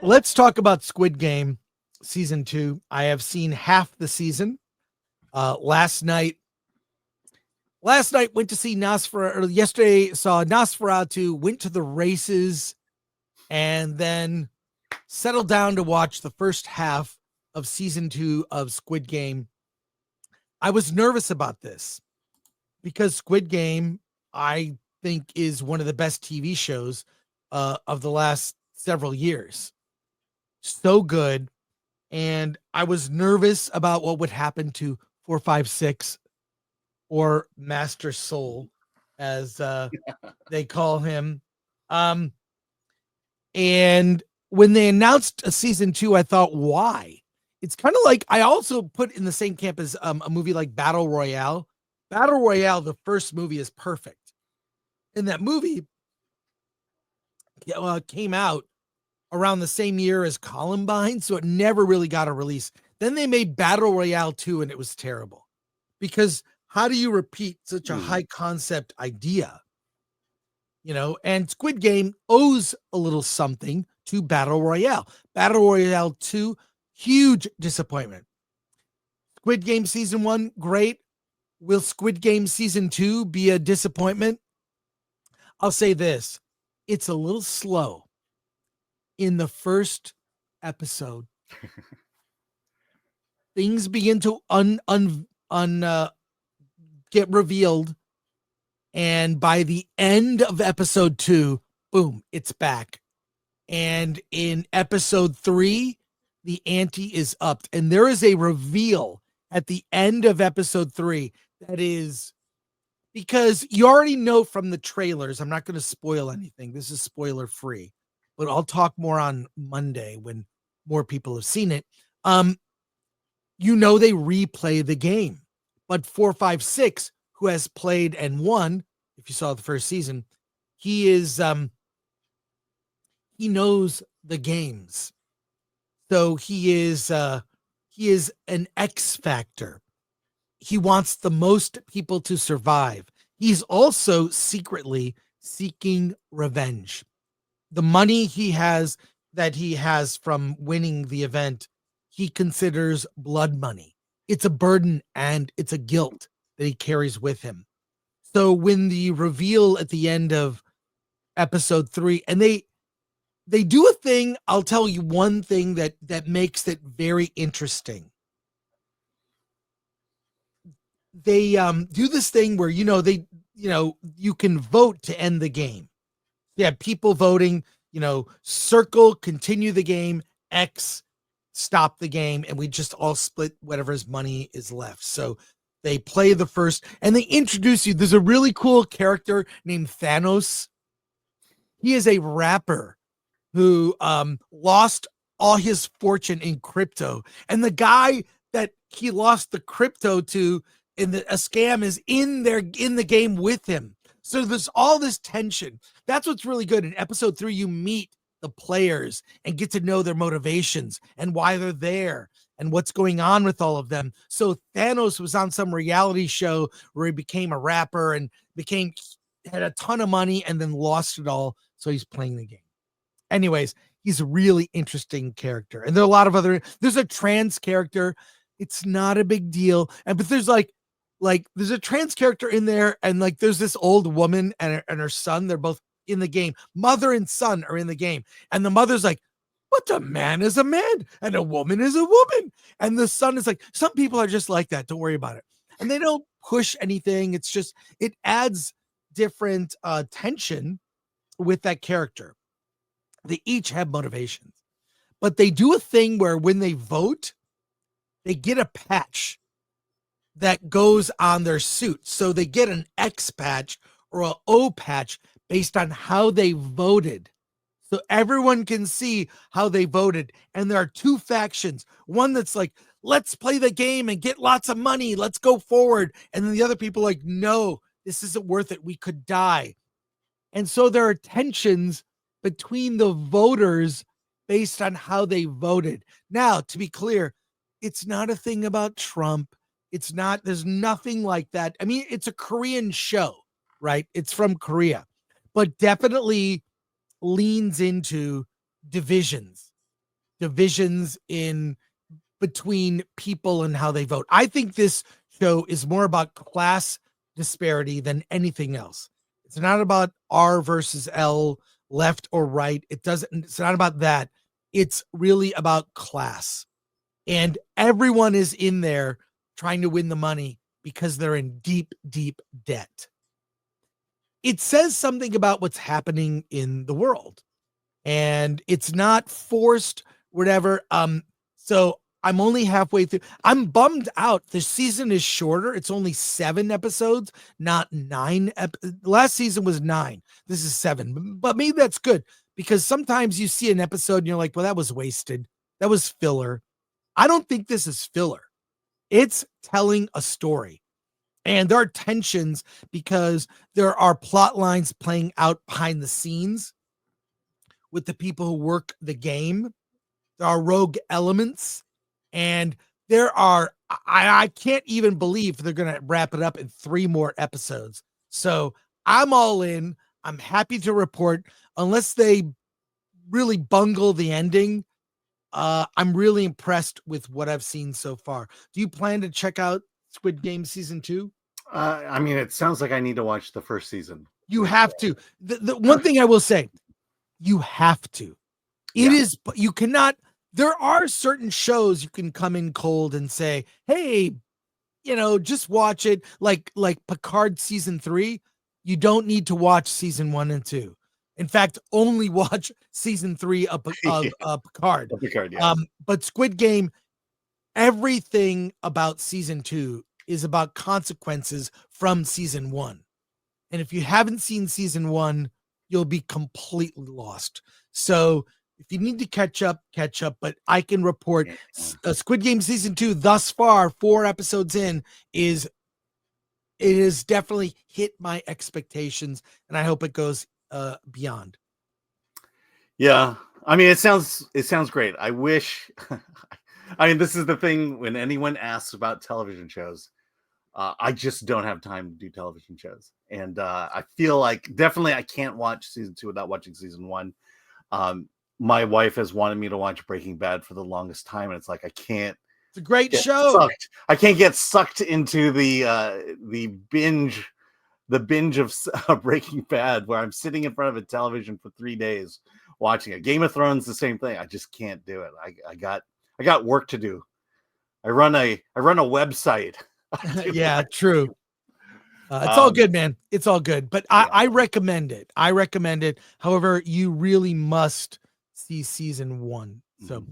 Let's talk about Squid Game season 2. I have seen half the season. Last night went to see Nosferatu. Yesterday saw Nosferatu, went to the races, and then settled down to watch the first half of season 2 of Squid Game. I was nervous about this because Squid Game, I think, is one of the best TV shows of the last several years. So good. And I was nervous about what would happen to 456, or Master Soul, as they call him. Um, and when they announced a season 2, I thought, why? It's kind of like, I also put in the same camp as a movie like Battle Royale. Battle Royale, the first movie, is perfect. And that movie came out around the same year as Columbine, so it never really got a release. Then they made Battle Royale 2, and it was terrible. Because how do you repeat such a high concept idea? And Squid Game owes a little something to Battle Royale. Battle Royale 2, huge disappointment. Squid Game season 1, great. Will Squid Game season 2 be a disappointment? I'll say this. It's a little slow in the first episode. Things begin to get revealed, and by the end of episode 2, boom, it's back. And in episode 3, the ante is upped, and there is a reveal at the end of episode 3 that is, because you already know from the trailers. I'm not going to spoil anything. This is spoiler free, but I'll talk more on Monday when more people have seen it. They replay the game, but 456, who has played and won, if you saw the first season, he knows the games. So he is an X factor. He wants the most people to survive. He's also secretly seeking revenge. The money that he has from winning the event, he considers blood money. It's a burden and it's a guilt that he carries with him. So when the reveal at the end of episode 3, and they do a thing, I'll tell you one thing that makes it very interesting. They do this thing where you can vote to end the game. Yeah, people voting, circle, continue the game, X, stop the game, and we just all split whatever's money is left. So they play the first, and they introduce you. There's a really cool character named Thanos. He is a rapper who lost all his fortune in crypto, and the guy that he lost the crypto to in a scam is in the game with him. So there's all this tension. That's what's really good. In episode 3, you meet the players and get to know their motivations and why they're there and what's going on with all of them. So Thanos was on some reality show where he became a rapper and had a ton of money and then lost it all. So he's playing the game. Anyways, he's a really interesting character. And there are a lot of there's a trans character. It's not a big deal. But there's there's a trans character in there, and there's this old woman and her son. They're both in the game. Mother and son are in the game. And the mother's like, but a man is a man and a woman is a woman. And the son is like, some people are just like that. Don't worry about it. And they don't push anything. It's just, it adds different tension with that character. They each have motivations, but they do a thing where when they vote, they get a patch that goes on their suit. So they get an X patch or an O patch based on how they voted. So everyone can see how they voted. And there are two factions. One that's like, let's play the game and get lots of money. Let's go forward. And then the other people are like, no, this isn't worth it. We could die. And so there are tensions between the voters based on how they voted. Now, to be clear, it's not a thing about Trump. It's not, there's nothing like that. I mean, it's a Korean show, right? It's from Korea, but definitely leans into divisions. divisions in between people and how they vote. I think this show is more about class disparity than anything else. It's not about R versus L, left or right. It's not about that. It's really about class. And everyone is in there trying to win the money because they're in deep, deep debt. It says something about what's happening in the world, and it's not forced, whatever. So I'm only halfway through. I'm bummed out. The season is shorter. It's only 7 episodes, not 9. Last season was 9. This is 7. But maybe that's good, because sometimes you see an episode and you're like, well, that was wasted. That was filler. I don't think this is filler. It's telling a story. And there are tensions because there are plot lines playing out behind the scenes with the people who work the game. There are rogue elements, and I can't even believe they're going to wrap it up in 3 more episodes. So I'm all in. I'm happy to report, unless they really bungle the ending, I'm really impressed with what I've seen so far. Do you plan to check out Squid Game season 2? I mean, it sounds like I need to watch the first season. You have to. The one thing I will say, you have to. It is, you cannot, there are certain shows you can come in cold and say, hey, just watch it. Like Picard season 3. You don't need to watch season 1 and 2. In fact, only watch season 3 of Picard. Picard, yeah. But Squid Game, everything about season 2 is about consequences from season 1. And if you haven't seen season 1, you'll be completely lost. So if you need to catch up. But I can report Squid Game season 2 thus far, 4 episodes in, it has definitely hit my expectations, and I hope it goes beyond. Yeah, I mean, it sounds great. I wish. I mean, this is the thing when anyone asks about television shows. I just don't have time to do television shows, and I feel like definitely I can't watch season 2 without watching season 1. My wife has wanted me to watch Breaking Bad for the longest time, and it's like I can't. It's a great show. I can't get sucked into the binge of Breaking Bad, where I'm sitting in front of a television for 3 days watching it. Game of Thrones, the same thing. I just can't do it. I got work to do. I run a website. Yeah, true. It's all good, man. It's all good. But I recommend it. However, you really must see season 1. So.